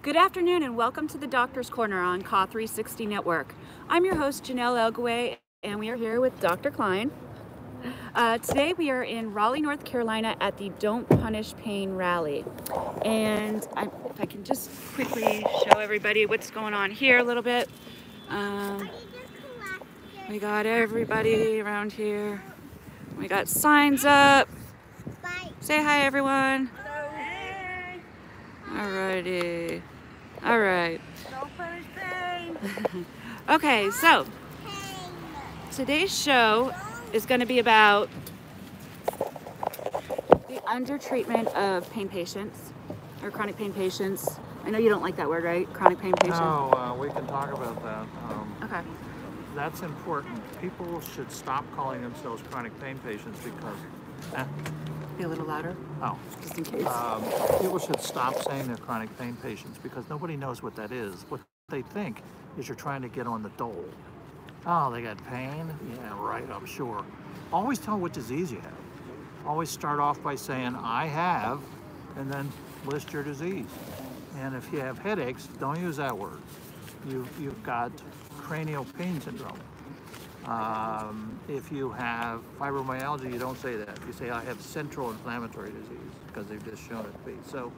Good afternoon and welcome to the Doctor's Corner on CAW 360 Network. I'm your host Jonelle and we are here with Dr. Kline. Today we are in Raleigh, North Carolina at the Don't Punish Pain rally. And if I can just quickly show everybody what's going on here a little bit. We got everybody around here. We got signs up. Say hi, everyone. Hey. Alrighty. All right. Don't punish pain. Okay, so today's show is going to be about the undertreatment of pain patients or chronic pain patients. I know you don't like that word, right? Chronic pain patient. No, we can talk about that. Okay. That's important. People should stop calling themselves chronic pain patients because... Be a little louder. Oh. Just in case. People should stop saying they're chronic pain patients because nobody knows what that is. What they think is you're trying to get on the dole. Oh, they got pain? Yeah, right, I'm sure. Always tell what disease you have. Always start off by saying, I have, and then list your disease. And if you have headaches, don't use that word. You've got cranial pain syndrome. If you have fibromyalgia, you don't say that. You say, I have central inflammatory disease, because they've just shown it to be. So,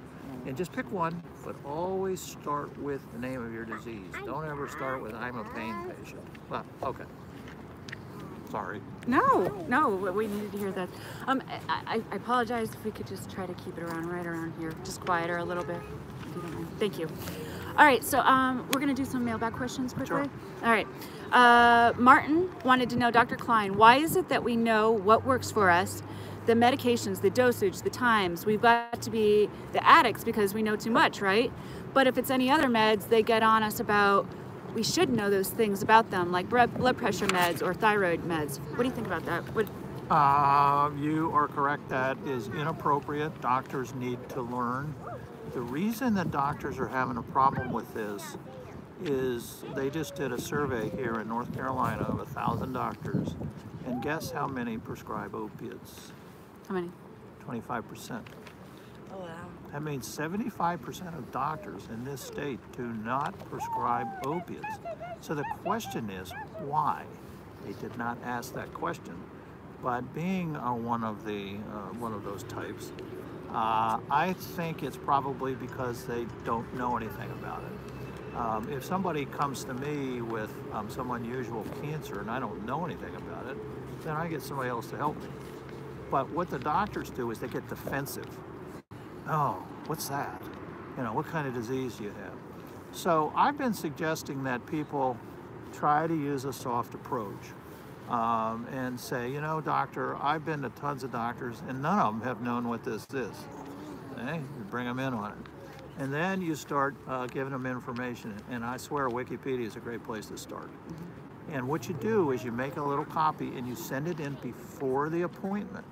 and just pick one, but always start with the name of your disease. Don't ever start with, I'm a pain patient. Well, okay. Sorry. No, we needed to hear that. I apologize if we could just try to keep it right around here. Just quieter a little bit, if you don't mind. Thank you. All right, so we're gonna do some mailbag questions quickly. Sure. All right. Martin wanted to know, Dr. Kline, why is it that we know what works for us, the medications, the dosage, the times? We've got to be the addicts because we know too much, right? But if it's any other meds, they get on us about, we should know those things about them, like blood pressure meds or thyroid meds. What do you think about that? You are correct. That is inappropriate. Doctors need to learn. The reason that doctors are having a problem with this is they just did a survey here in North Carolina of 1,000 doctors, and guess how many prescribe opiates? How many? 25%. Oh, wow. That means 75% of doctors in this state do not prescribe opiates. So the question is, why? They did not ask that question. But being one of those types, I think it's probably because they don't know anything about it. If somebody comes to me with some unusual cancer and I don't know anything about it, then I get somebody else to help me. But what the doctors do is they get defensive. Oh, what's that? You know, what kind of disease do you have? So I've been suggesting that people try to use a soft approach and say, you know, doctor, I've been to tons of doctors and none of them have known what this is. Okay? You bring them in on it. And then you start giving them information. And I swear Wikipedia is a great place to start. And what you do is you make a little copy and you send it in before the appointment.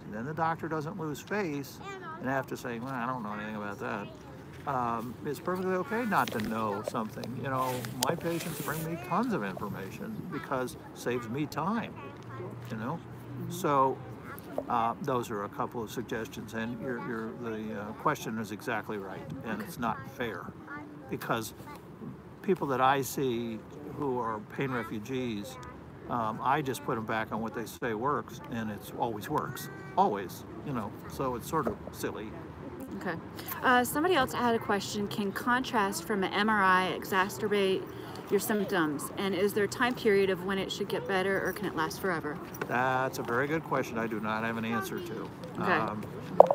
And then the doctor doesn't lose face and have to say, well, I don't know anything about that. It's perfectly okay not to know something. You know, my patients bring me tons of information because it saves me time, you know? So those are a couple of suggestions, and the question is exactly right, and it's not fair because people that I see who are pain refugees, I just put them back on what they say works, and it always works, always, you know, so it's sort of silly. Okay. Somebody else had a question. Can contrast from an MRI exacerbate your symptoms? And is there a time period of when it should get better, or can it last forever? That's a very good question I do not have an answer to. Okay.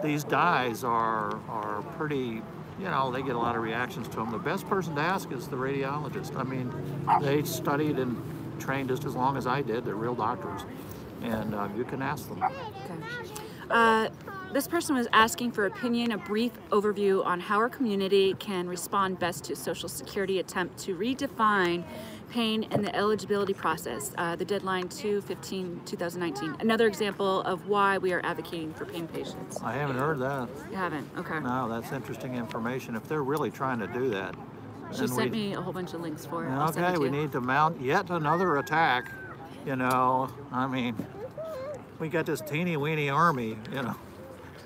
These dyes are pretty, you know, they get a lot of reactions to them. The best person to ask is the radiologist. I mean, they studied and trained just as long as I did. They're real doctors. And you can ask them. Okay. This person was asking for opinion, a brief overview on how our community can respond best to Social Security attempt to redefine pain and the eligibility process. The deadline 2/15/2019. Another example of why we are advocating for pain patients. I haven't heard that. You haven't? Okay. No, that's interesting information. If they're really trying to do that. She sent me a whole bunch of links for it. Okay, we need to mount yet another attack. You know, I mean, we got this teeny weeny army, you know.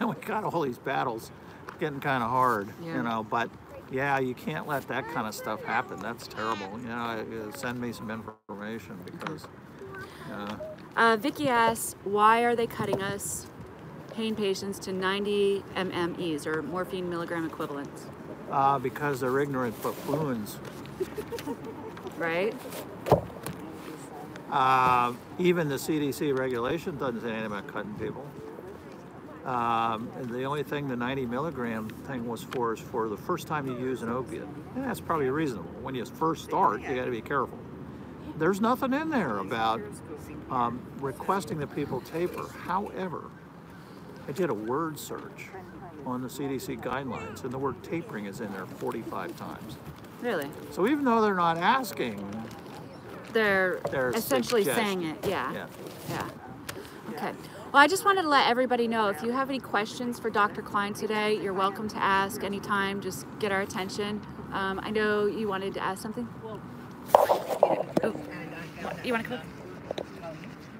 And we got all these battles getting kind of hard, you know, but Yeah, you can't let that kind of stuff happen. That's terrible. You know, send me some information because. Vicky asks, why are they cutting us pain patients to 90 MMEs or morphine milligram equivalents? Because they're ignorant buffoons. Right? Even the CDC regulation doesn't say anything about cutting people. The only thing the 90 milligram thing was for is for the first time you use an opiate. And that's probably reasonable. When you first start, you got to be careful. There's nothing in there about requesting that people taper. However, I did a word search on the CDC guidelines, and the word tapering is in there 45 times. Really? So even though they're not asking, They're essentially saying it. Yeah. Okay. Well, I just wanted to let everybody know, if you have any questions for Dr. Kline today, you're welcome to ask anytime. Just get our attention. I know you wanted to ask something. Oh, you want to cook?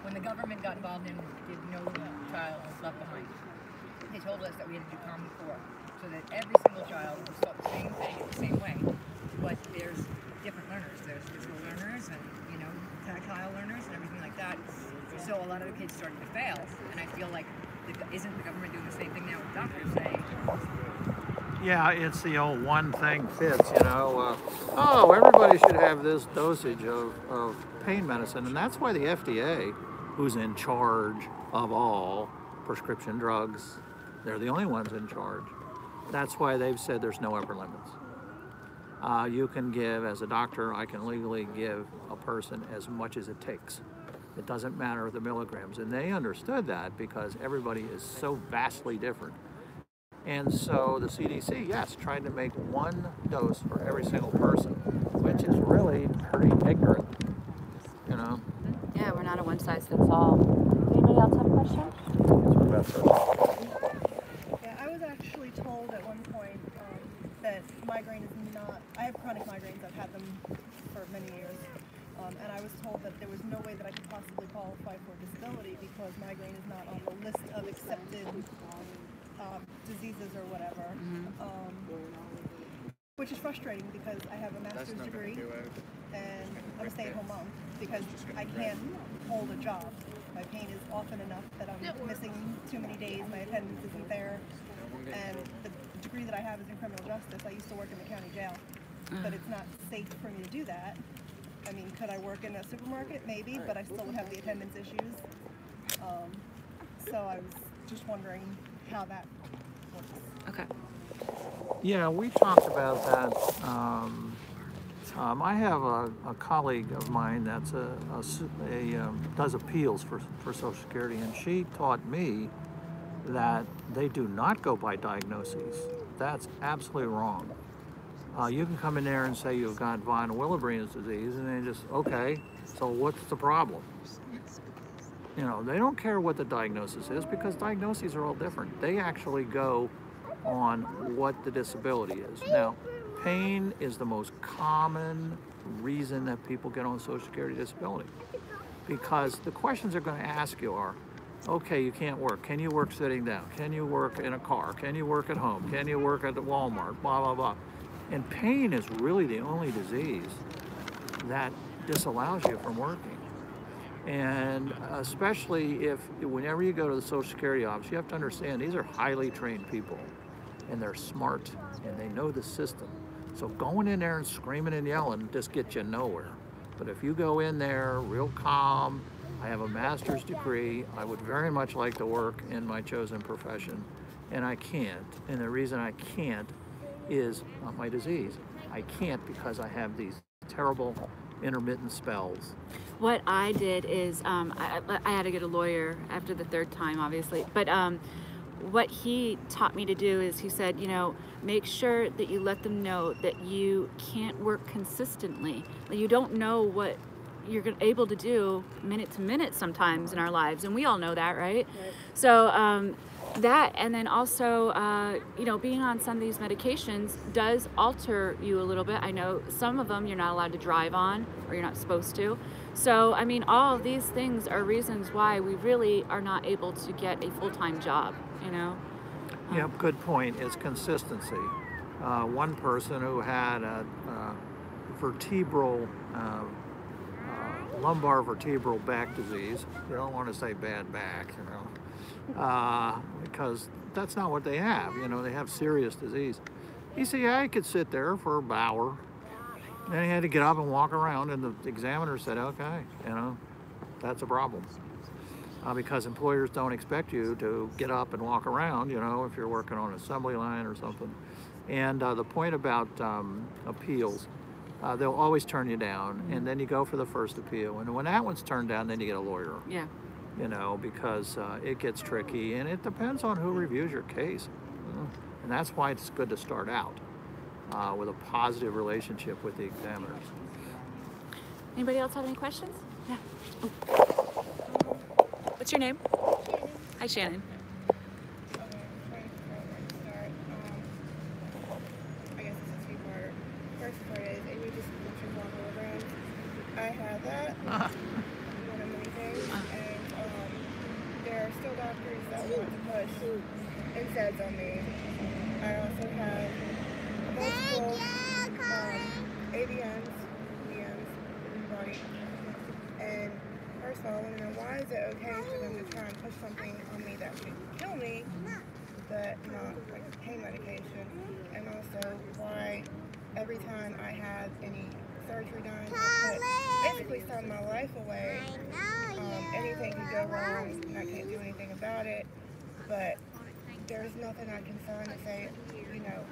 When the government got involved in Did No Child Was Left Behind, they told us that we had to do Common Core, so that every single child was taught the same thing the same way. But there's different learners. There's physical learners and, tactile learners and everything like that. So a lot of the kids started to fail, and I feel like isn't the government doing the same thing now with doctors saying? yeah, it's the old one thing fits, oh, everybody should have this dosage of pain medicine. And that's why the FDA, who's in charge of all prescription drugs, they're the only ones in charge. That's why they've said there's no upper limits. You can give, as a doctor, I can legally give a person as much as it takes. It doesn't matter the milligrams. And they understood that because everybody is so vastly different. And so the CDC, yes, tried to make one dose for every single person, which is really pretty ignorant, Yeah, we're not a one size fits all. Anybody else have a question? Yeah, I was actually told at one point that migraine is not, I have chronic migraines, I've had them for many years, and I was told that there was no way that I could possibly qualify for disability because migraine is not on the list of accepted diseases or whatever, which is frustrating because I have a master's degree and I'm a stay-at-home mom because I can't hold a job. My pain is often enough that I'm missing too many days, my attendance isn't there, and the degree that I have is in criminal justice. I used to work in the county jail, but it's not safe for me to do that. I mean, could I work in a supermarket? Maybe, but I still would have the attendance issues. So I was just wondering how that works. Okay. Yeah, we talked about that. I have a colleague of mine that's does appeals for Social Security, and she taught me that they do not go by diagnoses. That's absolutely wrong. You can come in there and say you've got von Willebrand's disease, and they just, okay, so what's the problem? They don't care what the diagnosis is because diagnoses are all different. They actually go on what the disability is. Now, pain is the most common reason that people get on Social Security disability because the questions they're going to ask you are, okay, you can't work. Can you work sitting down? Can you work in a car? Can you work at home? Can you work at the Walmart? Blah, blah, blah. And pain is really the only disease that disallows you from working. And especially whenever you go to the Social Security office, you have to understand these are highly trained people and they're smart and they know the system. So going in there and screaming and yelling just gets you nowhere. But if you go in there real calm, I have a master's degree, I would very much like to work in my chosen profession, and I can't. And the reason I can't is not my disease. I can't because I have these terrible intermittent spells. What I did is I had to get a lawyer after the third time, obviously. But what he taught me to do is he said, make sure that you let them know that you can't work consistently. You don't know what you're able to do minute to minute sometimes in our lives, and we all know that, right? So that, and then also, being on some of these medications does alter you a little bit. I know some of them you're not allowed to drive on, or you're not supposed to. So, I mean, all of these things are reasons why we really are not able to get a full-time job, Yep, good point. It's consistency. one person who had a vertebral, lumbar vertebral back disease. You don't want to say bad back, you know, because that's not what they have. You know, they have serious disease. He said, yeah, I could sit there for an hour. Then he had to get up and walk around, and the examiner said, okay, you know, that's a problem. Because employers don't expect you to get up and walk around, you know, if you're working on an assembly line or something. And the point about appeals, they'll always turn you down, and then you go for the first appeal. And when that one's turned down, then you get a lawyer. Yeah. You know, because it gets tricky, and it depends on who reviews your case. And that's why it's good to start out with a positive relationship with the examiners. Anybody else have any questions? Yeah. Oh. What's your name? Hi, Shannon. I guess it's a two-parter. First part is maybe just pictures on holograms. I have that. One of many things. And there are still doctors that want to push NSAIDs on me. I also have multiple AVMs, VMs in the body. And first of all, I want to know, why is it okay for them to try and push something on me that could kill me, but not like pain medication? And also, why every time I have any surgery done, I put basically some of my life away. Anything could go wrong, and I can't do anything about it. But there's nothing I can sign to say, you know,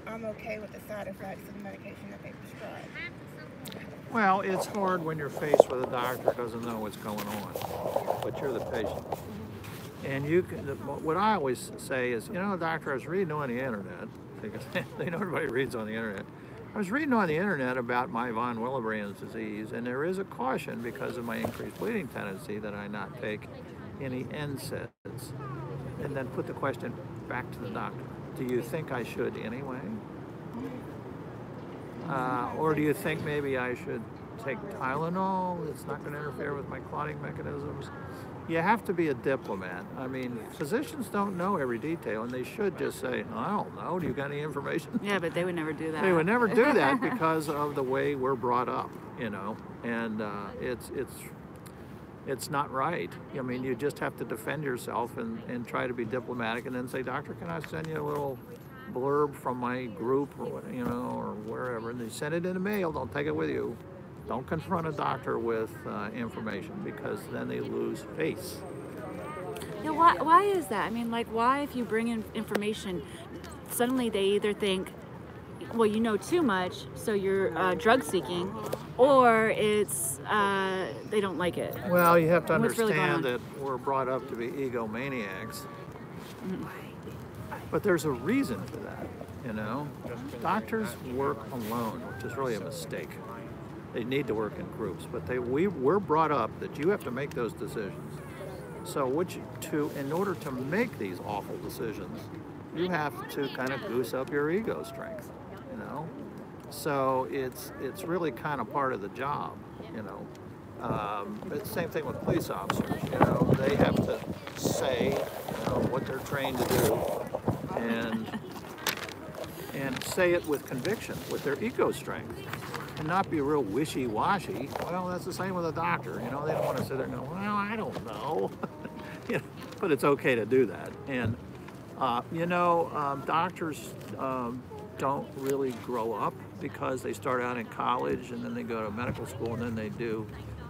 I'm okay with the side effects of the medication that they prescribe. Well, it's hard when you're faced with a doctor who doesn't know what's going on, but you're the patient. And you can, what I always say is, you know, doctor, I was reading on the internet, because they know everybody reads on the internet. I was reading on the internet about my von Willebrand's disease, and there is a caution because of my increased bleeding tendency that I not take any NSAIDs. And then put the question back to the doctor. Do you think I should anyway? Or do you think maybe I should take Tylenol? It's not going to interfere with my clotting mechanisms. You have to be a diplomat. I mean, physicians don't know every detail, and they should just say, I don't know, do you got any information? Yeah, but they would never do that. They would never do that because of the way we're brought up, you know, and it's not right. I mean, you just have to defend yourself and try to be diplomatic, and then say, doctor, can I send you a little blurb from my group, or what, you know, or wherever? And they send it in the mail. Don't take it with you. Don't confront a doctor with information, because then they lose face. Yeah, why is that? I mean, like, why, if you bring in information, suddenly they either think, well, you know too much, so you're drug seeking, or it's they don't like it. Well, you have to What's really understand going on? that we're brought up to be egomaniacs. But there's a reason for that, you know. Doctors work alone, which is really a mistake. They need to work in groups, but we're brought up that you have to make those decisions. So in order to make these awful decisions, you have to kind of goose up your ego strength, you know. So it's really kind of part of the job, you know. It's the same thing with police officers, you know. They have to say, you know, what they're trained to do, and say it with conviction, with their ego strength, and not be real wishy-washy. Well, that's the same with a doctor, you know. They don't want to sit there and go, well, I don't know. You know, but it's okay to do that. And you know, doctors don't really grow up, because they start out in college and then they go to medical school and then they do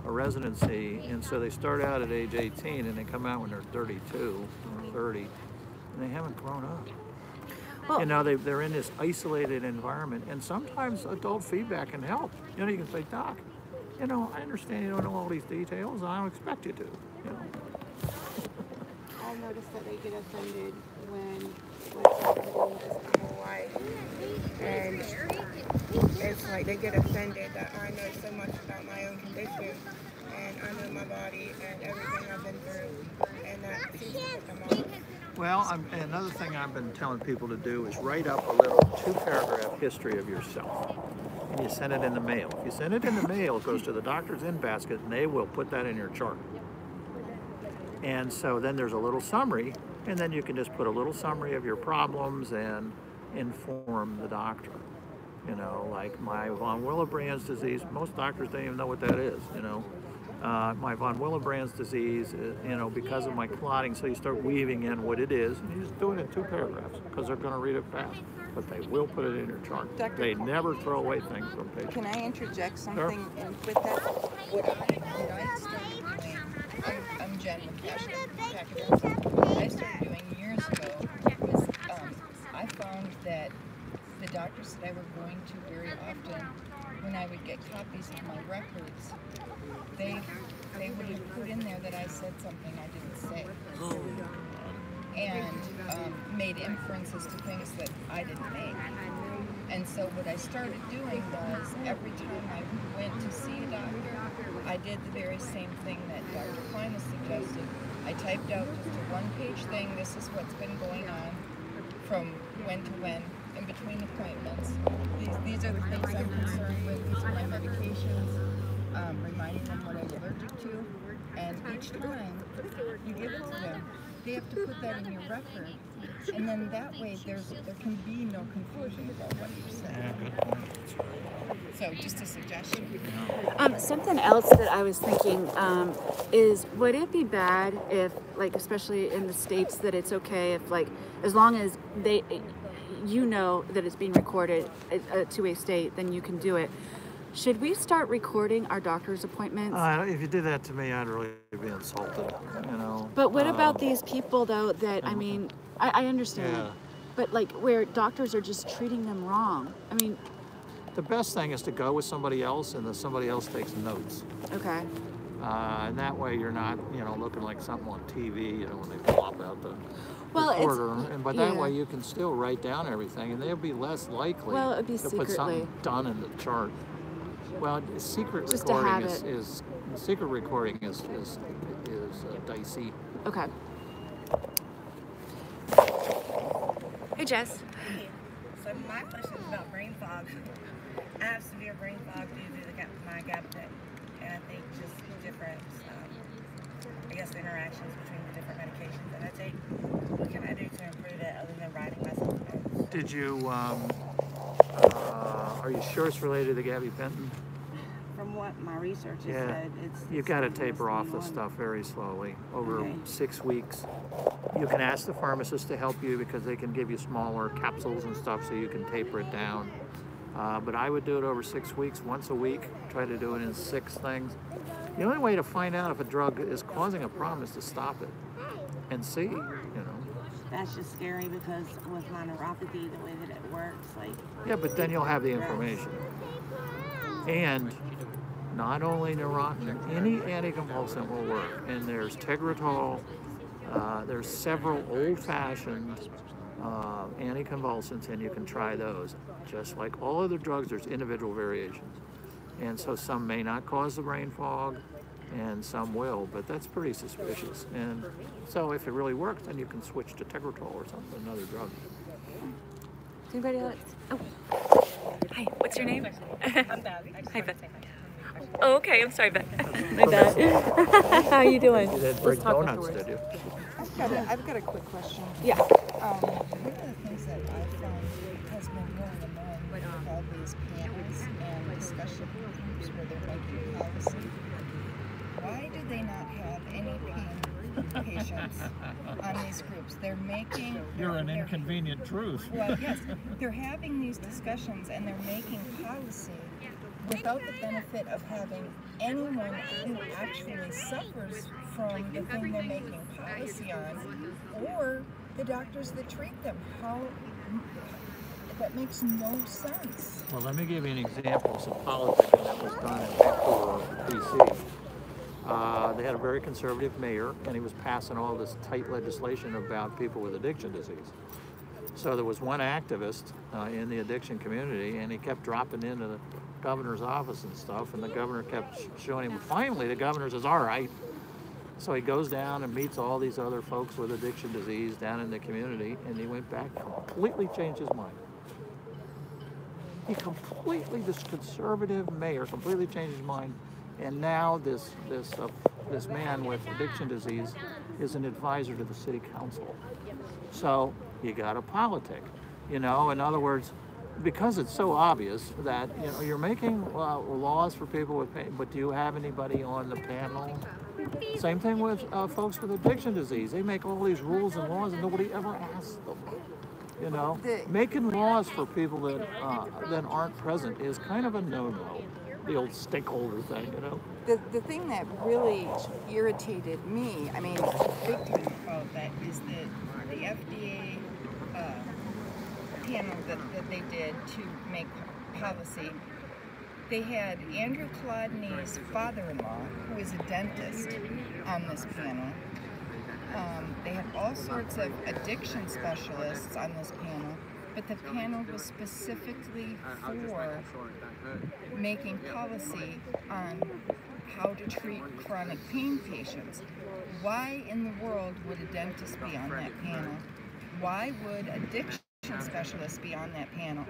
a residency, and so they start out at age 18 and they come out when they're 32 or 30, and they haven't grown up. Well, you know, they're in this isolated environment, and sometimes adult feedback can help. You know, you can say, Doc, you know, I understand you don't know all these details, and I don't expect you to, you know. I've noticed that they get offended when something is my whole life, and it's like they get offended that I know so much about my own condition, and I know my body and everything I've been through, and that seems to put them off. Well, another thing I've been telling people to do is write up a little 2-paragraph history of yourself, and you send it in the mail. If you send it in the mail, it goes to the doctor's in basket, and they will put that in your chart. And so then there's a little summary, and then you can just put a little summary of your problems and inform the doctor. You know, like my von Willebrand's disease, most doctors don't even know what that is, you know. My von Willebrand's disease, you know, because of my clotting, so you start weaving in what it is, and you just do it in 2 paragraphs, because they're going to read it fast. But they will put it in your chart. They never throw away things from patients. Can I interject something with that? What I started doing, I'm Jen with Pachyderm. What I started doing years ago was I found that the doctors that I were going to very often, when I would get copies of my records, they would have put in there that I said something I didn't say. And made inferences to things that I didn't make. And so what I started doing was every time I went to see a doctor, I did the very same thing that Dr. Kline has suggested. I typed out just a 1-page thing. This is what's been going on from when to when, in between appointments. These are the things I'm concerned with. These are my medications. Reminding them what I'm allergic to. And each time you give it to them, they have to put that in your record, and then that way there can be no confusion about what you're saying. So just a suggestion. Something else that I was thinking is, would it be bad if, like, especially in the states, that it's okay if, like, as long as you know that it's being recorded to a state, then you can do it. Should we start recording our doctor's appointments? If you did that to me, I'd really be insulted, you know. But what about these people, though, that, I mean, I understand, yeah. but, like, where doctors are just treating them wrong? I mean... The best thing is to go with somebody else, and then somebody else takes notes. Okay. And that way you're not, you know, looking like something on TV, you know, when they plop out the recorder. But that way you can still write down everything, and they'll be less likely to put something done in the chart. Well, secret recording is dicey. Okay. Hey, Jess. So my question is about brain fog. I have severe brain fog due to my gabapentine, and I think just different, I guess, interactions between the different medications that I take. What can I do to improve it other than writing myself notes? Did you, are you sure it's related to gabapentin? From what my research has said, it's... You've got to taper off the stuff very slowly, over 6 weeks. You can ask the pharmacist to help you because they can give you smaller capsules and stuff so you can taper it down. But I would do it over 6 weeks, once a week. Try to do it in 6 things. The only way to find out if a drug is causing a problem is to stop it and see, you know. That's just scary because with my neuropathy, the way that it works, like... Yeah, but then you'll have the information. And not only neurotin, any anticonvulsant will work. And there's Tegretol, there's several old-fashioned anticonvulsants, and you can try those. Just like all other drugs, there's individual variations. And so some may not cause the brain fog, and some will, but that's pretty suspicious. And so if it really works, then you can switch to Tegretol or something, another drug. Anybody else? Oh. Hi, what's your name? I'm Beth. Hi, Beth. Oh, okay, I'm sorry, Beth. My bad. How are you doing? You didn't bring donuts, did you? I've got a quick question. Yeah. One of the things that I've found has been really annoying with all these panels and discussion groups where they're making policy. Why do they not have any pain patients on these groups? They're making... You're an inconvenient truth. Well, yes. They're having these discussions and they're making policy without the benefit of having anyone who actually suffers from the thing they're making policy on, or the doctors that treat them. That makes no sense. Well, let me give you an example of some politicking that was done in Vancouver, BC. They had a very conservative mayor, and he was passing all this tight legislation about people with addiction disease. So there was one activist in the addiction community, and he kept dropping into the governor's office and stuff, and the governor kept showing him. Finally, the governor says, all right. So he goes down and meets all these other folks with addiction disease down in the community, and he went back, completely changed his mind. He completely, this conservative mayor, completely changed his mind, and now this man with addiction disease is an advisor to the city council. So you got to politic. You know, in other words, because it's so obvious that, you know, you're making laws for people with pain, but do you have anybody on the panel? Same thing with folks with addiction disease. They make all these rules and laws and nobody ever asks them. You know, making laws for people that aren't present is kind of a no-no. The old stakeholder thing, you know. The thing that really irritated me, I mean, Big time about that is that the FDA panel that they did to make policy, they had Andrew Chladni's father-in-law, who is a dentist, on this panel. They had all sorts of addiction specialists on this panel, but the panel was specifically for making policy on how to treat chronic pain patients. Why in the world would a dentist be on that panel? Why would addiction specialists be on that panel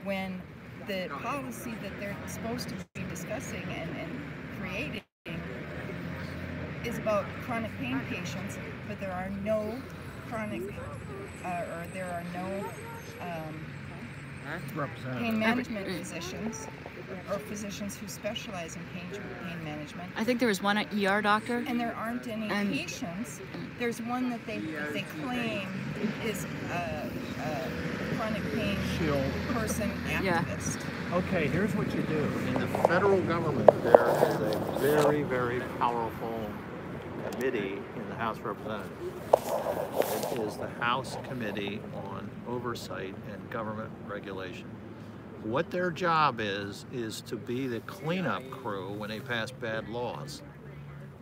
when the policy that they're supposed to be discussing and creating is about chronic pain patients, but there are no chronic pain management physicians or physicians who specialize in pain management. I think there was one ER doctor. And there aren't any patients. There's one that they claim is a chronic pain person activist. Okay, here's what you do. In the federal government, there is a very, very powerful committee in the House of Representatives. It is the House Committee on Oversight and Government Regulation. What their job is to be the cleanup crew when they pass bad laws.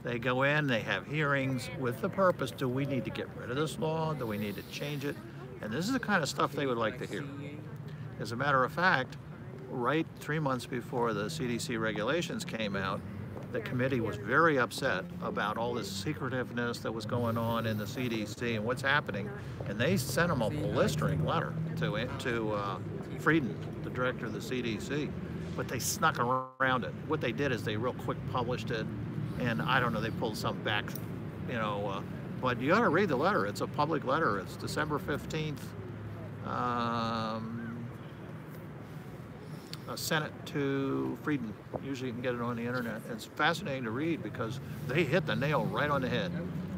They go in, they have hearings with the purpose, do we need to get rid of this law? Do we need to change it? And this is the kind of stuff they would like to hear. As a matter of fact, right 3 months before the CDC regulations came out, the committee was very upset about all this secretiveness that was going on in the CDC and what's happening. And they sent them a blistering letter to Frieden, the director of the CDC, but they snuck around it. What they did is they real quick published it, and I don't know, they pulled some back, you know, but you ought to read the letter. It's a public letter. It's December 15th. Sent it to Frieden. Usually you can get it on the internet. It's fascinating to read because they hit the nail right on the head,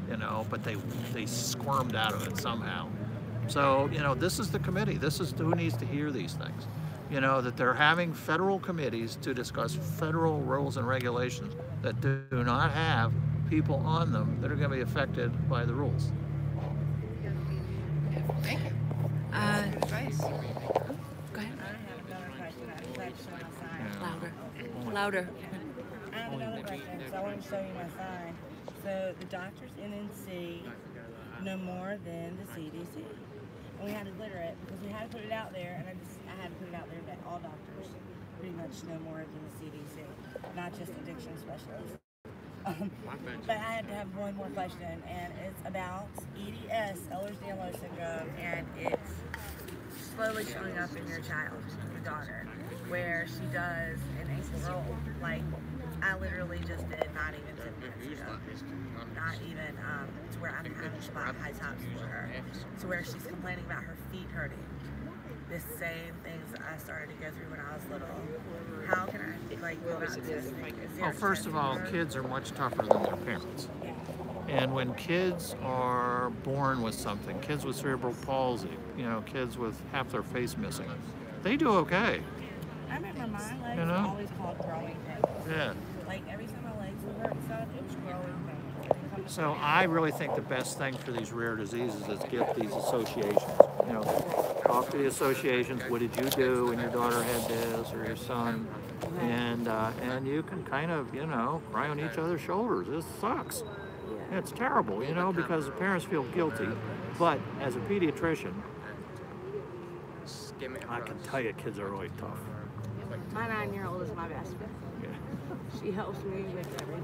you know, but they squirmed out of it somehow. So, you know, this is the committee. This is who needs to hear these things. You know, that they're having federal committees to discuss federal rules and regulations that do not have people on them that are going to be affected by the rules. thank you. Advice. Go ahead. I have another question. I just have to show my sign. Louder. Louder. I have another question, so I want to show you my sign. So the doctors NNC know more than the CDC. And we had to glitter it because we had to put it out there, and I had to put it out there that all doctors pretty much know more than the CDC, not just addiction specialists. But I had to have one more question, and it's about EDS, Ehlers-Danlos syndrome, and it's slowly showing up in your child, your daughter, where she does an ankle roll. Like, I literally just did not even 10 minutes ago. Not even to where I'm having to buy high tops for her, to where she's complaining about her feet hurting. The same things that I started to go through when I was little. How can I like go about this? Well, first of all, kids are much tougher than their parents. And when kids are born with something, kids with cerebral palsy, you know, kids with half their face missing, they do okay. I remember my legs You know? were always called growing pains. Yeah. Like every time my legs would hurt and stuff, it was growing pains. So I really think the best thing for these rare diseases is get these associations. You know, talk to the associations. What did you do when your daughter had this or your son? And you can kind of, you know, cry on each other's shoulders. This sucks. It's terrible, you know, because the parents feel guilty. But as a pediatrician, I can tell you kids are really tough. My 9-year-old is my best friend. Yeah. She helps me with everything.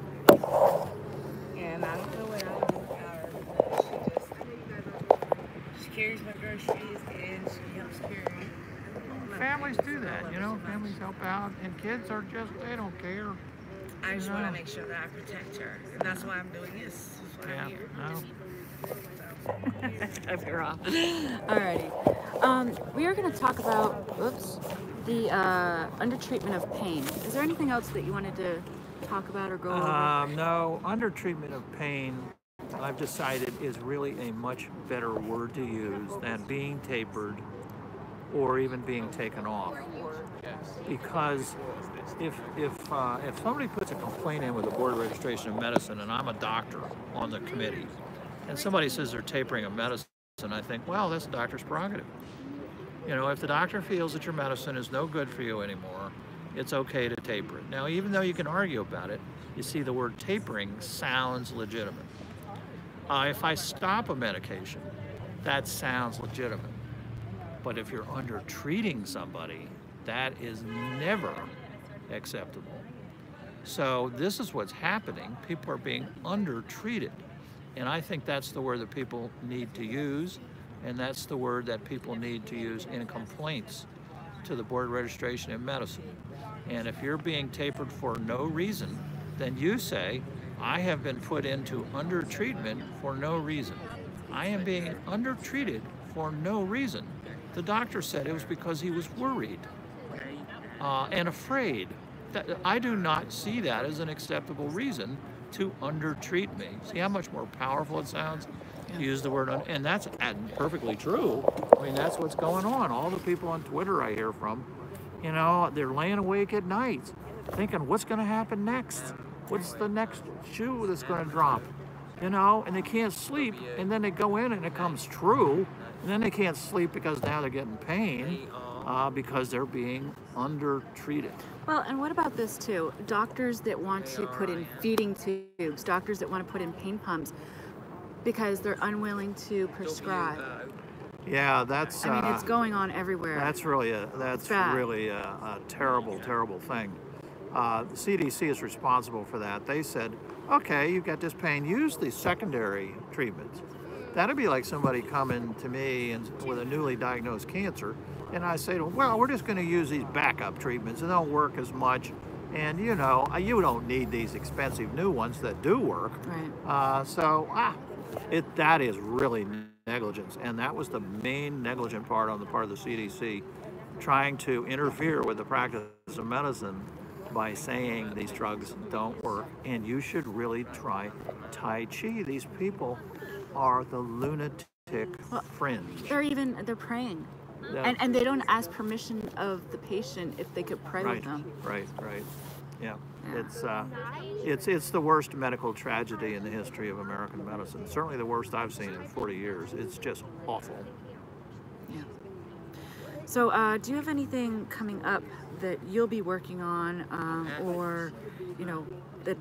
And I don't know what I would do without her, but she carries my groceries and she helps carry my Families do that, you know, families help out, and kids are just, they don't care. I just want to make sure that I protect her. And that's why I'm doing this. That's why I'm here. No. So. Cut her off. Alrighty. We are going to talk about, the undertreatment of pain. Is there anything else that you wanted to talk about or go over? No, undertreatment of pain, I've decided, is really a much better word to use than being tapered or even being taken off. Because if somebody puts a complaint in with the Board of Registration of Medicine, and I'm a doctor on the committee, and somebody says they're tapering a medicine, I think, well, that's the doctor's prerogative. You know, if the doctor feels that your medicine is no good for you anymore, it's okay to taper it. Now, even though you can argue about it, you see the word tapering sounds legitimate. If I stop a medication, that sounds legitimate. But if you're under-treating somebody, that is never acceptable. So this is what's happening. People are being under-treated. And I think that's the word that people need to use, and that's the word that people need to use in complaints to the Board of Registration in Medicine. And if you're being tapered for no reason, then you say, I have been put into under-treatment for no reason. I am being under-treated for no reason. The doctor said it was because he was worried and afraid. I do not see that as an acceptable reason to under-treat me. See how much more powerful it sounds? Use the word, and that's perfectly true. I mean, that's what's going on. All the people on Twitter I hear from, you know, they're laying awake at night thinking, what's going to happen next? What's the next shoe that's going to drop? You know, and they can't sleep, and then they go in and it comes true, and then they can't sleep because now they're getting pain because they're being under-treated. Well, and what about this too? Doctors that want to put in feeding tubes, doctors that want to put in pain pumps because they're unwilling to prescribe. Yeah, that's. I mean, it's going on everywhere. That's really a terrible, terrible thing. The CDC is responsible for that. They said, okay, you've got this pain, use the secondary treatments. That'd be like somebody coming to me with a newly diagnosed cancer, and I say to them, well, we're just going to use these backup treatments, and they don't work as much. And you know, you don't need these expensive new ones that do work. Right. That is really negligence, and that was the main negligent part on the part of the CDC, trying to interfere with the practice of medicine by saying these drugs don't work, and you should really try Tai Chi. These people are the lunatic fringe. They're praying. Yeah. And they don't ask permission of the patient if they could pray with them. Right. Yeah. It's the worst medical tragedy in the history of American medicine. Certainly the worst I've seen in 40 years. It's just awful. Yeah. So do you have anything coming up that you'll be working on or, you know, that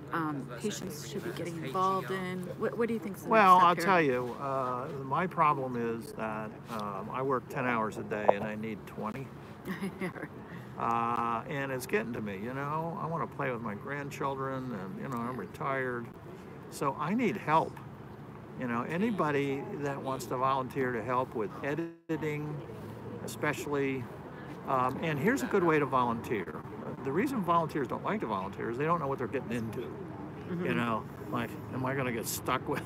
patients should be getting involved in? What do you think? Well, I'll tell you, my problem is that I work 10 hours a day and I need 20. And it's getting to me, you know. I want to play with my grandchildren, and, you know, I'm retired. So I need help. You know, anybody that wants to volunteer to help with editing, especially, and here's a good way to volunteer. The reason volunteers don't like to volunteer is they don't know what they're getting into. Mm-hmm. You know, like, am I going to get stuck with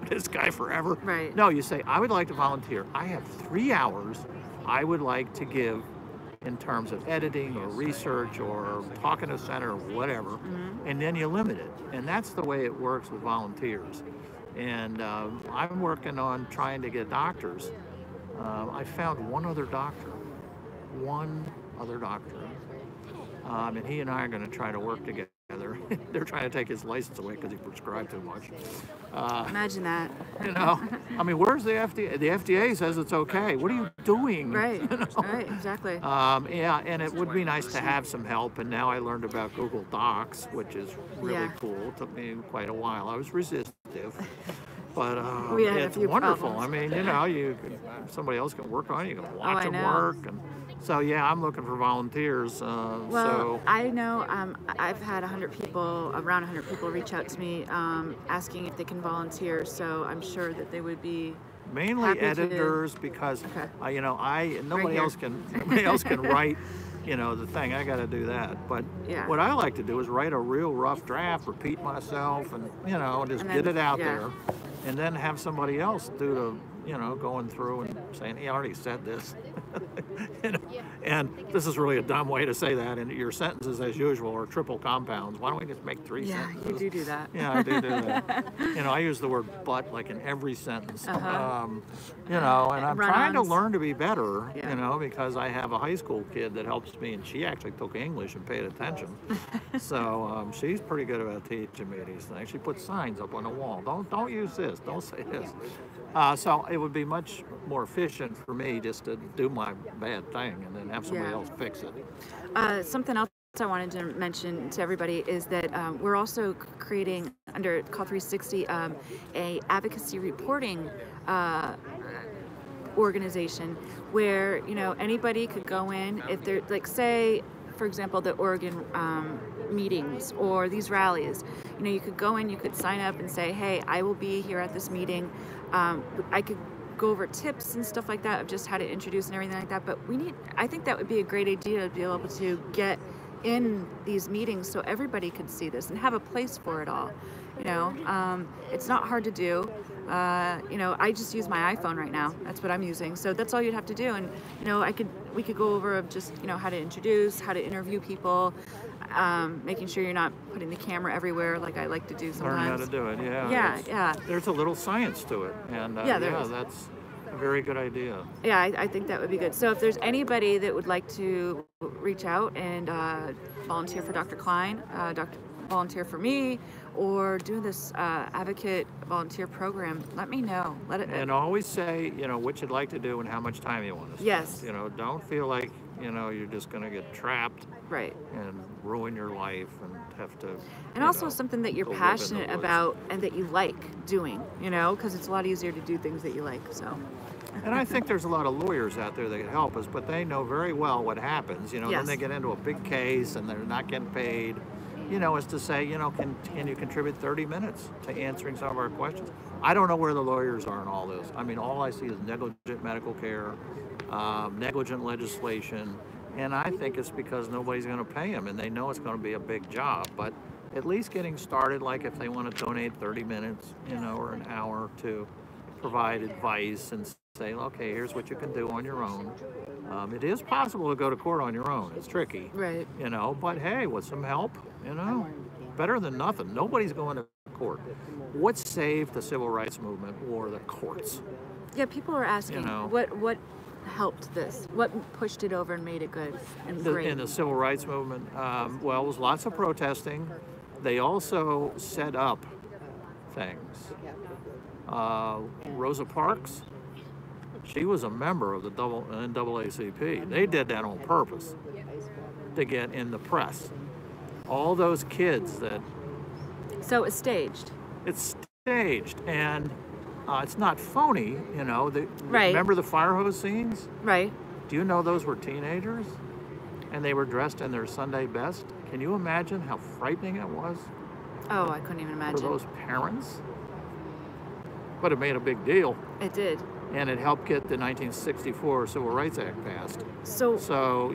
this guy forever? Right. No, you say, I would like to volunteer. I have 3 hours I would like to give in terms of editing or research or talking to center or whatever, and then you limit it. And that's the way it works with volunteers. And I'm working on trying to get doctors. I found one other doctor, and he and I are going to try to work together. They're trying to take his license away because he prescribed too much. Imagine that. You know, I mean, where's the FDA? The FDA says it's okay. What are you doing? Right, you know? Right, exactly. Yeah, and it would be nice to have some help. And now I learned about Google Docs, which is really cool. It took me quite a while. I was resistive. But it's wonderful. Problems. I mean, you know, somebody else can work on it. You can watch them work. And so, yeah, I'm looking for volunteers. I know I've had around 100 people reach out to me asking if they can volunteer. So I'm sure that they would be mainly editors because, you know, nobody else can write, you know, the thing. I got to do that. But what I like to do is write a real rough draft, repeat myself, and, you know, just get it out there. and then have somebody else do the, going through and saying, he already said this. And this is really a dumb way to say that, and your sentences, as usual, are triple compounds. Why don't we just make 3 sentences? Yeah, you do that. Yeah, I do that. I use the word but like in every sentence. And I'm trying to learn to be better, because I have a high school kid that helps me, and she actually took English and paid attention. So she's pretty good about teaching me these things. She puts signs up on the wall. Don't use this. Don't say this. So it would be much more efficient for me just to do my bad thing and then have somebody else fix it. Something else I wanted to mention to everybody is that we're also creating under Call 360 a advocacy reporting organization where anybody could go in if they're like, say for example, the Oregon meetings or these rallies. You could go in, you could sign up and say, hey, I will be here at this meeting. I could go over tips and stuff like that of just how to introduce and everything like that. But I think that would be a great idea to be able to get in these meetings so everybody could see this and have a place for it all. It's not hard to do. I just use my iPhone right now. That's what I'm using. So that's all you'd have to do. And, we could go over just, how to introduce, how to interview people, making sure you're not putting the camera everywhere like I like to do sometimes. Learn how to do it, Yeah. There's a little science to it. And that's a very good idea. Yeah, I think that would be good. So if there's anybody that would like to reach out and volunteer for Dr. Kline, volunteer for me, or do this advocate volunteer program, let me know. And always say, what you'd like to do and how much time you want to spend. Yes. Don't feel like, you're just going to get trapped. Right. And ruin your life and have to. And also something that you're passionate about and that you like doing, because it's a lot easier to do things that you like, so. And I think there's a lot of lawyers out there that can help us, but they know very well what happens. Then they get into a big case and they're not getting paid. Is to say, can you contribute 30 minutes to answering some of our questions? I don't know where the lawyers are in all this. I mean, all I see is negligent medical care, negligent legislation, and I think it's because nobody's going to pay them, and they know it's going to be a big job. But at least getting started, like if they want to donate 30 minutes, or an hour to provide advice and say, okay, here's what you can do on your own. It is possible to go to court on your own. It's tricky, right? But hey, with some help, better than nothing. Nobody's going to court. What saved the civil rights movement or the courts? Yeah, people are asking, what helped this? What pushed it over and made it good and great? In the civil rights movement, it was lots of protesting. They also set up things. Rosa Parks, she was a member of the NAACP. They did that on purpose to get in the press. All those kids that... So it's staged. It's staged, and it's not phony, Right. Remember the fire hose scenes? Right. Do you know those were teenagers? And they were dressed in their Sunday best? Can you imagine how frightening it was? Oh, I couldn't even imagine. For those parents? But it made a big deal. It did. And it helped get the 1964 Civil Rights Act passed. So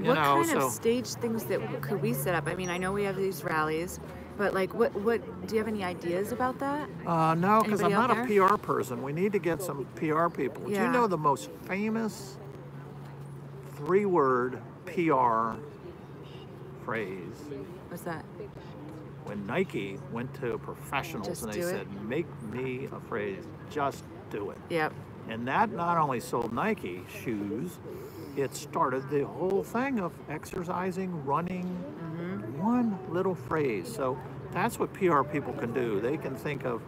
what kind of stage things that could we set up? I mean, I know we have these rallies, but what do you have any ideas about that? No, because I'm not a PR person. We need to get some PR people. Yeah. Do you know the most famous 3-word PR phrase? What's that? When Nike went to professionals and they said, make me a phrase, just do it. Yep. And that not only sold Nike shoes, it started the whole thing of exercising, running, one little phrase. So that's what PR people can do. They can think of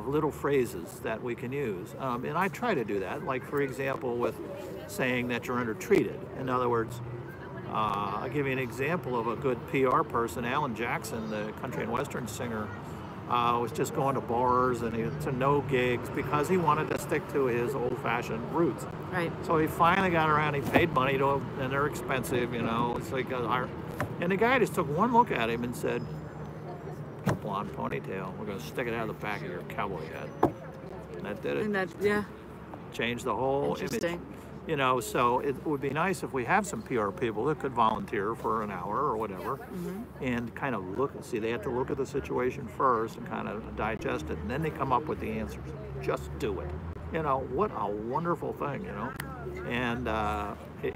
little phrases that we can use. And I try to do that, like for example, with saying that you're undertreated. In other words, I'll give you an example of a good PR person. Alan Jackson, the country and western singer, was just going to bars and to no gigs because he wanted to stick to his old-fashioned roots. Right. So he finally got around. He paid money to them, and they're expensive, So he got hired. And the guy just took one look at him and said, "Blonde ponytail. We're going to stick it out of the back of your cowboy hat." And that did it. And changed the whole image. You know, so it would be nice if we have some PR people that could volunteer for an hour or whatever and kind of look and see. They have to look at the situation first and kind of digest it, and then they come up with the answers. Just do it. You know, what a wonderful thing, you know. And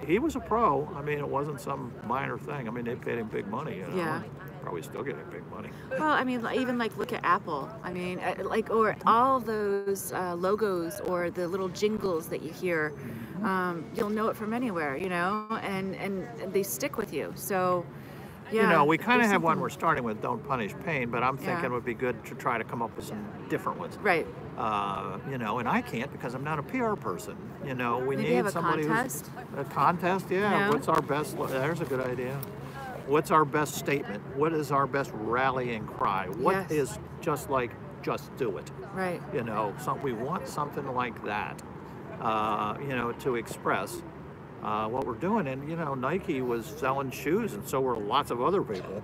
he was a pro. I mean, it wasn't some minor thing. I mean, they paid him big money, you know. Yeah. Probably still getting big money. Well, I mean, even like look at Apple. I mean, like, or all those logos or the little jingles that you hear, you'll know it from anywhere, you know, and they stick with you. So, yeah. You know, we kind of there's have one something- we're starting with, Don't Punish Pain, but I'm thinking Yeah. it would be good to try to come up with some different ones. Right. You know, and I can't because I'm not a PR person. You know, we Maybe need have a somebody contest? who's a contest. Yeah. Yeah. What's our best? There's a good idea. What's our best statement? What is our best rallying cry? What Yes. is just like, just do it? Right. You know, we want something like that. You know, to express what we're doing. And you know, Nike was selling shoes, and so were lots of other people.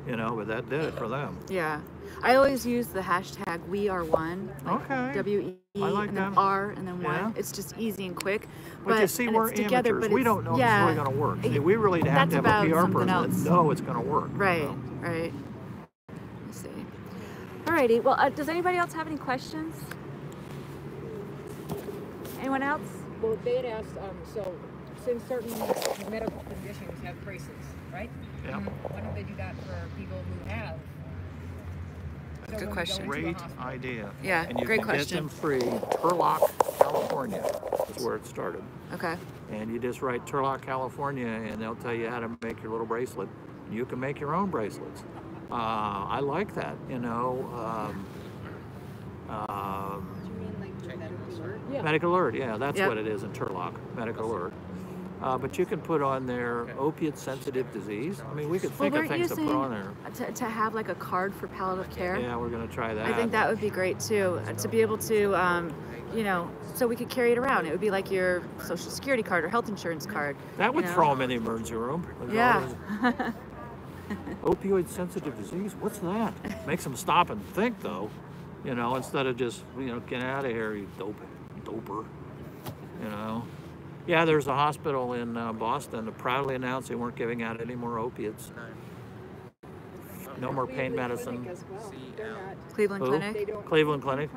You know, but that did it for them. Yeah. I always use the hashtag #WeAreOne. Okay. WE I like and then that. R and then Yeah. one. It's just easy and quick. But you see, and we're it's together, amateurs. but We it's- don't know yeah, if it's really going to work. See, we really have that's to have about a PR something person else. that know it's going to work. Right. You know? Right. Let's see. Alrighty. Well, does anybody else have any questions? Anyone else? Well, they had asked, so since certain medical conditions have bracelets, right? Yeah. Why don't they do that for people who have? So when we go question. into a Great hospital- idea. Yeah, And you great can question. get them free. Turlock, California is where it started. Okay. And you just write Turlock, California, and they'll tell you how to make your little bracelet. You can make your own bracelets. I like that, you know. Yeah. Medical Alert, yeah, that's Yep. what it is in Turlock, Medical Alert. But you can put on there opiate-sensitive disease. I mean, we could think of weren't you things to put on there. saying to have like a card for palliative care? Yeah, we're going to try that. I think that would be great too, to be able to, you know, so we could carry it around. It would be like your social security card or health insurance card. That would you know? throw them in the emergency room. Yeah. Opioid-sensitive disease? What's that? Makes them stop and think, though. You know, instead of just, you know, get out of here, you doper. You know. Yeah, there's a hospital in Boston that proudly announced they weren't giving out any more opiates. No more pain medicine. Cleveland Who? Clinic. Cleveland Clinic.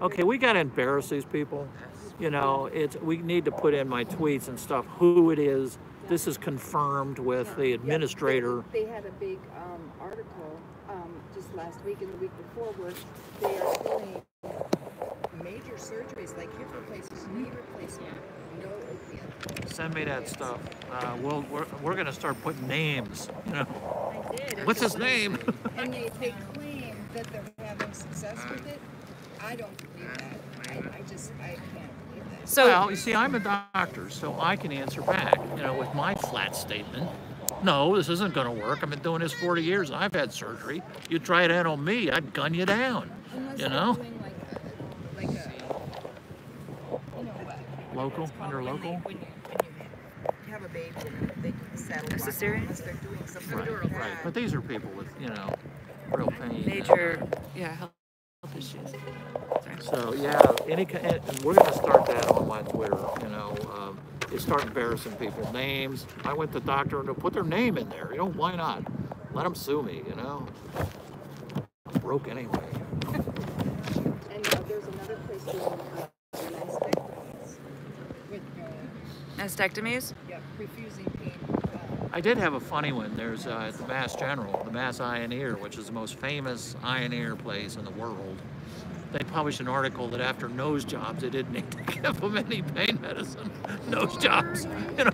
Okay, we got to embarrass these people. You know, we need to put in my tweets and stuff who it is. This is confirmed with the administrator. They had a big article just last week and the week before where they are doing major surgeries like hip replacements, knee replacement, no opiate. Send me that stuff. We're going to start putting names. You know, I did. what's his name? And they claim that they're having success with it. I don't believe that. I can't believe that. So Well, you see, I'm a doctor, so I can answer back, you know, with my flat statement. No, this isn't going to work. I've been doing this 40 years, and I've had surgery. You try it out on me, I'd gun you down. Unless You they're know? doing like a, you know what? Local, under local. When you have a baby and they settle A cesarean? unless they're doing something Right, like right. that. But these are people with, you know, real pain. major, yeah, health issues. So yeah, and we're going to start that on my Twitter. You know, is start embarrassing people. Names. I went to the doctor and they'll put their name in there. You know, why not? Let them sue me. You know, I'm broke anyway. And there's another place doing mastectomies. With, Mastectomies? yeah, refusing pain. I did have a funny one. There's at the Mass General, the Mass Eye and Ear, which is the most famous eye and ear place in the world. They published an article that after nose jobs, they didn't need to give them any pain medicine. Nose jobs, you know.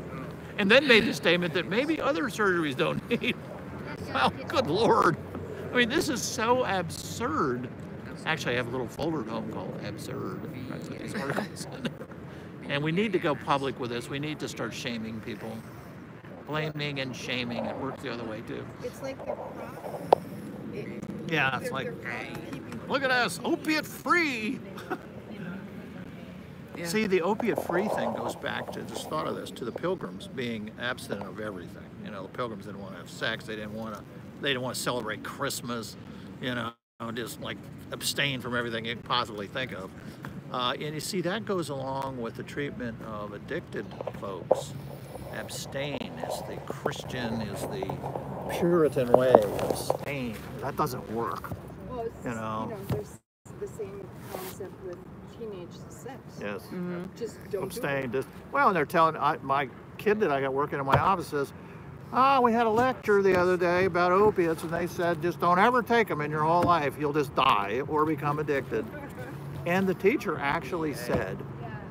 And then made the statement that maybe other surgeries don't need. Well, good Lord. I mean, this is so absurd. Actually, I have a little folder at home called Absurd. I put these articles in there. And we need to go public with this. We need to start shaming people. Blaming and shaming. It works the other way, too. It's like they're Yeah, it's like, look at us, opiate-free. Yeah. See, the opiate-free thing goes back to, just thought of this, to the Pilgrims being abstinent of everything. You know, the Pilgrims didn't want to have sex. They didn't want to celebrate Christmas. You know, just like abstain from everything you could possibly think of. And you see, that goes along with the treatment of addicted folks. Abstain is the Christian, is the Puritan way. Abstain. That doesn't work. Well, it's, You know. there's the same concept with teenage sex. Yes. Just don't Abstain. do it. Well, and they're telling my kid that I got working in my office says, we had a lecture the other day about opiates, and they said just don't ever take them in your whole life. You'll just die or become addicted. And the teacher actually said,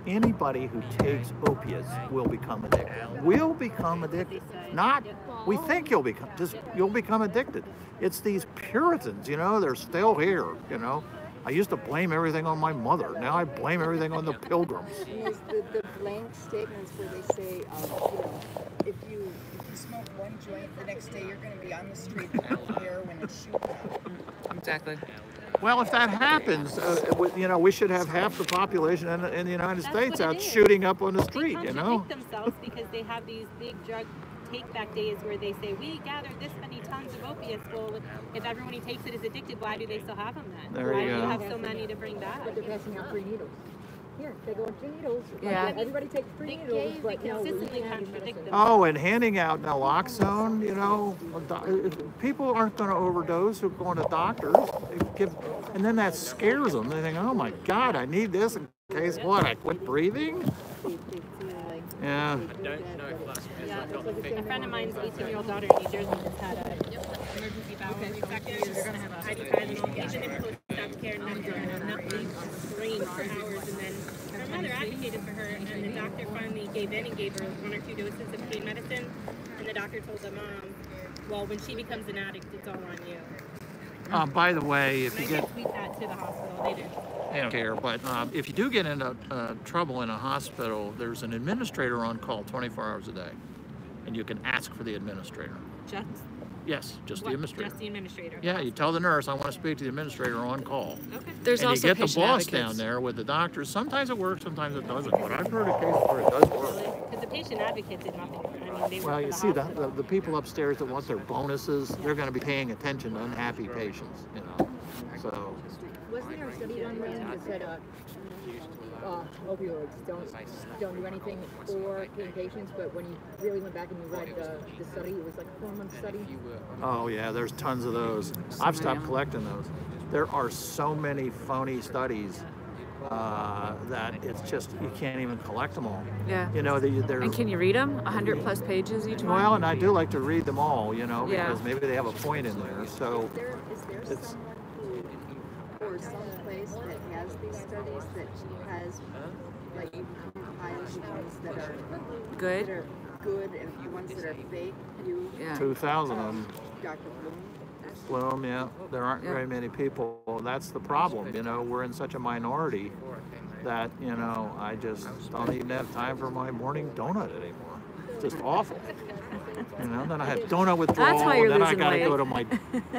anybody who takes opiates will become addicted. Will become addicted. Not, we think you'll become addicted. It's these Puritans, you know, they're still here, you know. I used to blame everything on my mother. Now I blame everything on the Pilgrims. And there's the blank statements where they say, if you smoke one joint, the next day you're going to be on the street with heroin and shooting. Exactly. Well, if that happens, you know, we should have half the population in the United States out shooting up on the street, you know? They contradict themselves because they have these big drug take-back days where they say, we gathered this many tons of opiates. Well, if everyone who takes it is addicted, why do they still have them then? There Why you do you go. have so many to bring back? But they're passing out free needles. Here, they go with 2 needles. Yeah. Like, everybody takes free needles, but They no, we consistently can't have contradict medicine. them. Oh, and handing out naloxone, you know, people aren't going to overdose who are going to doctors. And then that scares them. They think, oh my God, I need this in case what? I quit breathing? They feel like Yeah. A friend of mine's 18-year-old daughter in New Jersey just had an emergency bowel infection. Ibuprofen, even in post-op care, nothing brain for hours. And then her mother advocated for her, and the doctor finally gave in and gave her 1 or 2 doses of pain medicine. And the doctor told the mom, well, when she becomes an addict, it's all on you. By the way, if And you I get, did tweet that to the hospital. They didn't. they don't care, but if you do get into trouble in a hospital, there's an administrator on call 24 hours a day. And you can ask for the administrator. Just Yes, just the what? administrator. Just the administrator. Yeah, you tell the nurse, I want to speak to the administrator on call. Okay. There's And you also get the patient boss advocates. down there with the doctors. Sometimes it works, sometimes it doesn't. But I've heard of cases where it does work. Because the patient advocate did nothing. I mean, they Well, work you for see, the hospital. the people upstairs that want their bonuses, they're going to be paying attention to unhappy patients, you know. So, wasn't there a study done that said opioids don't do anything for pain patients, but when you really went back and you read the study, it was like a 4-month study. oh yeah, there's tons of those. I've stopped collecting those. There are so many phony studies that it's just, you can't even collect them all. Yeah. You know, they're... And can you read them? 100+ pages each one? Well, and I do like to read them all, you know, Yeah. because maybe they have a point in there. So, Is there It's- someone who, or some place that has these studies that has, like, compiles the ones that are Good? good and the ones that are fake? You, Yeah. 2,000 of them. Dr. Bloom. Bloom, yeah, there aren't Yeah. very many people. That's the problem, you know, we're in such a minority that, you know, I just don't even have time for my morning donut anymore. It's just awful. You know, then I have donut withdrawal, That's why you're and then I losing gotta weight. go to my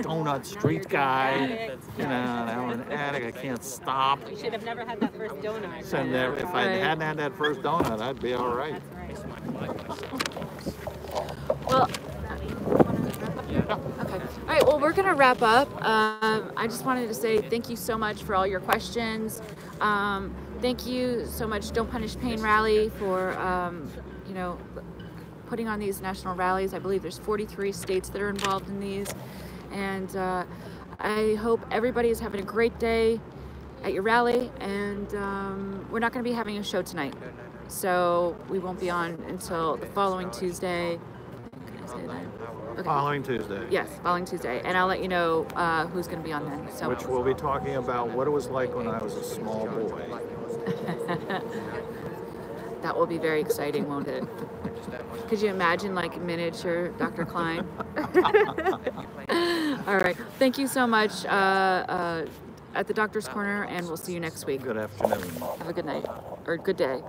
donut street guy. You know, and I'm an addict, I can't stop. You should have never had that first donut. So if I Right. hadn't had that first donut, I'd be all right. That's right. Well, okay. All right, well, we're going to wrap up. I just wanted to say thank you so much for all your questions. Thank you so much, Don't Punish Pain Rally, for, you know, putting on these national rallies. I believe there's 43 states that are involved in these. And I hope everybody is having a great day at your rally. And we're not going to be having a show tonight. So we won't be on until the following Tuesday. Can I say that? Okay. Following Tuesday. Yes, following Tuesday. And I'll let you know who's going to be on then. So. Which we'll be talking about what it was like when I was a small boy. That will be very exciting, won't it? Could you imagine, like, miniature Dr. Kline? All right. Thank you so much at the Doctor's Corner, and we'll see you next week. Good afternoon. Have a good night, or good day.